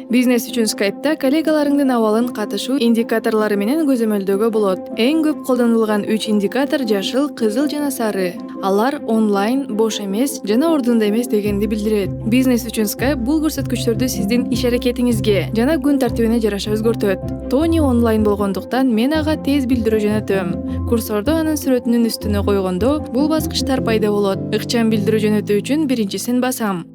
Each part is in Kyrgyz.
Бизнес үчүн Skype'та коллегаларыңдын абалын катышуу индикаторлору менен көзөмөлдөгө болот. Эң көп колдонулган 3 индикатор жашыл, кызыл жана сары. Алар онлайн, бош эмес жана ордунда эмес дегенди билдирет. Бизнес үчүн Skype бул көрсөткүчтөрдү сиздин иш аракетиңизге жана күн тартибине жараша өзгөртөт. Тони онлайн болгондуктан мен ага тез билдирүү жөнөтөм. Курсордо анын сүрөтүнүн үстүнө койгондо бул баскычтар пайда болот. Ыкчам билдирүү жөнөтүү үчүн биринчисин басам.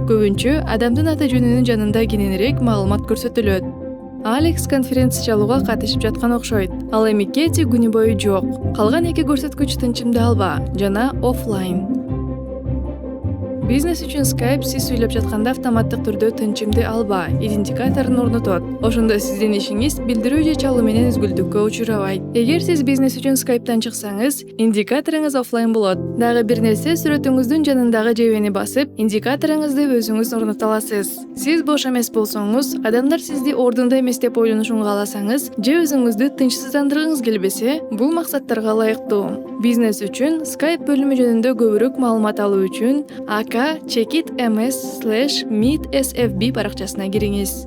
Көбүнчө адамдын аты жөнүнүн жанында кененирээк маалымат көрсөтүлөт. Алекс конференция чалууга катышып жаткан окшойт. Ал эми Кэти күнү бою жок. Калган эки көрсөткүч тынчымды алба жана офлайн. Бизнес үчүн Skype сиз сүйлөп жатканда автоматтык түрдө тынчымды алба индикаторун орнотот. Ошондо сиздин ишиңиз билдирүү же чалуу менен үзгүлтүккө учурабайт. Эгер сиз бизнес үчүн Skype'тан чыксаңыз, индикаторуңуз офлайн болот. Дагы бир нерсе, сүрөтүңүздүн жанындагы жебени басып, индикаторуңузду өзүңүз орното аласыз. Сиз бош эмес болсоңуз, адамдар сизди ордунда эмес деп ойлонушун кааласаңыз, же өзүңүздү тынчсыздандыргыңыз келбесе, бул максаттарга ылайыктуу. Бизнес үчүн Skype бөлүмү жөнүндө көбүрөөк маалымат алуу үчүн ак checkit ms/meetsfb баракчасына кириңиз.